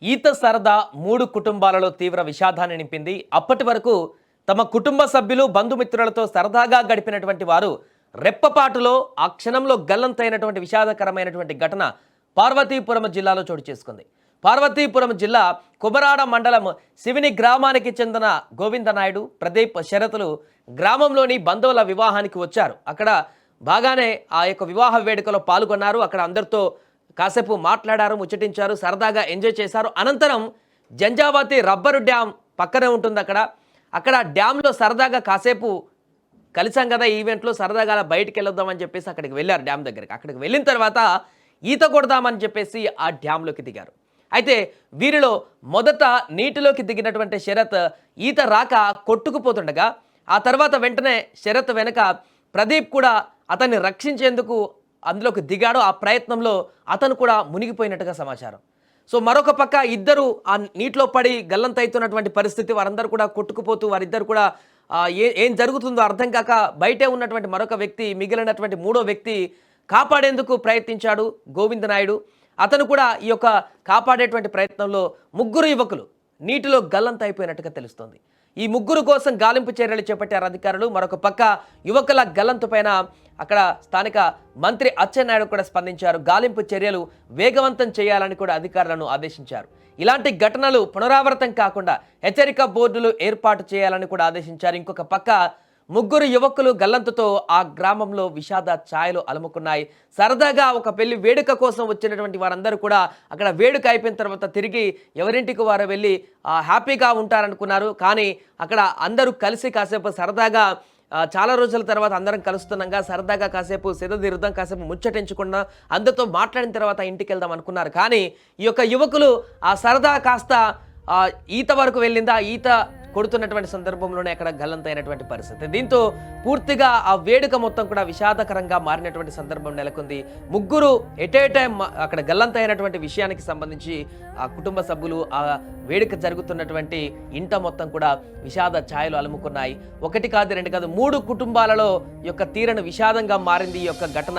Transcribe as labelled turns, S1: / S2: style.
S1: ఈత సరదా మూడు కుటుంబాలలో తీవ్ర విషాదాన్ని నింపింది. అప్పటి వరకు తమ కుటుంబ సభ్యులు బంధుమిత్రులతో సరదాగా గడిపినటువంటి వారు రెప్పపాటులో ఆ క్షణంలో గల్లంతైనటువంటి విషాదకరమైనటువంటి ఘటన పార్వతీపురం జిల్లాలో చోటు చేసుకుంది. పార్వతీపురం జిల్లా కుబరాడ మండలం శివిని గ్రామానికి చెందిన గోవిందనాయుడు, ప్రదీప్, శరతులు గ్రామంలోని బంధువుల వివాహానికి వచ్చారు. అక్కడ బాగానే ఆ యొక్క వివాహ వేడుకలో పాల్గొన్నారు. అక్కడ అందరితో కాసేపు మాట్లాడారు, ముచ్చటించారు, సరదాగా ఎంజాయ్ చేశారు. అనంతరం జంజావతి రబ్బరు డ్యామ్ పక్కనే ఉంటుంది. అక్కడ డ్యామ్లో సరదాగా కాసేపు కలిసాం కదా, ఈవెంట్లో సరదాగా అలా బయటికి వెళ్ళొద్దామని చెప్పేసి అక్కడికి వెళ్ళారు. డ్యామ్ దగ్గరికి అక్కడికి వెళ్ళిన తర్వాత ఈత కొడదామని చెప్పేసి ఆ డ్యామ్లోకి దిగారు. అయితే వీరిలో మొదట నీటిలోకి దిగినటువంటి శరత్ ఈత రాక కొట్టుకుపోతుండగా, ఆ తర్వాత వెంటనే శరత్ వెనుక ప్రదీప్ కూడా అతన్ని రక్షించేందుకు అందులోకి దిగాడు. ఆ ప్రయత్నంలో అతను కూడా మునిగిపోయినట్టుగా సమాచారం. సో మరొక పక్క ఇద్దరు ఆ నీటిలో పడి గల్లంతైతున్నటువంటి పరిస్థితి. వారందరూ కూడా కొట్టుకుపోతూ వారిద్దరు కూడా ఏం జరుగుతుందో అర్థం కాక బయటే ఉన్నటువంటి మరొక వ్యక్తి, మిగిలినటువంటి మూడో వ్యక్తి కాపాడేందుకు ప్రయత్నించాడు గోవిందనాయుడు. అతను కూడా ఈ యొక్క కాపాడేటువంటి ప్రయత్నంలో ముగ్గురు యువకులు నీటిలో గల్లంతైపోయినట్టుగా తెలుస్తోంది. ఈ ముగ్గురు కోసం గాలింపు చర్యలు చేపట్టారు అధికారులు. మరొక పక్క యువకుల గల్లంతు పైన అక్కడ స్థానిక మంత్రి అచ్చెన్నాయుడు కూడా స్పందించారు. గాలింపు చర్యలు వేగవంతం చేయాలని కూడా అధికారులను ఆదేశించారు. ఇలాంటి ఘటనలు పునరావృతం కాకుండా హెచ్చరిక బోర్డులు ఏర్పాటు చేయాలని కూడా ఆదేశించారు. ఇంకొక పక్క ముగ్గురు యువకులు గల్లంతుతో ఆ గ్రామంలో విషాద ఛాయలు అలుముకున్నాయి. సరదాగా ఒక పెళ్లి వేడుక కోసం వచ్చినటువంటి వారందరూ కూడా అక్కడ వేడుక అయిపోయిన తర్వాత తిరిగి ఎవరింటికి వారు వెళ్ళి హ్యాపీగా ఉంటారనుకున్నారు. కానీ అక్కడ అందరూ కలిసి కాసేపు సరదాగా చాలా రోజుల తర్వాత అందరం కలుస్తున్నాగా సరదాగా కాసేపు సెదదీరుద్దాం, కాసేపు ముచ్చటించకుండా అందరితో మాట్లాడిన తర్వాత ఇంటికి వెళ్దాం అనుకున్నారు. కానీ ఈ యొక్క యువకులు ఆ సరదా కాస్త ఈత వరకు వెళ్ళిందా, ఈత కొడుతున్నటువంటి సందర్భంలోనే అక్కడ గల్లంతైనటువంటి పరిస్థితి. దీంతో పూర్తిగా ఆ వేడుక మొత్తం కూడా విషాదకరంగా మారినటువంటి సందర్భం నెలకొంది. ముగ్గురు ఎట్ ఏ టైం అక్కడ గల్లంతైనటువంటి విషయానికి సంబంధించి ఆ కుటుంబ సభ్యులు ఆ వేడుక జరుగుతున్నటువంటి ఇంట మొత్తం కూడా విషాద ఛాయలు అలుముకున్నాయి. ఒకటి కాదు, రెండు కాదు, మూడు కుటుంబాలలో యొక్క తీరని విషాదంగా మారింది ఈ యొక్క ఘటన.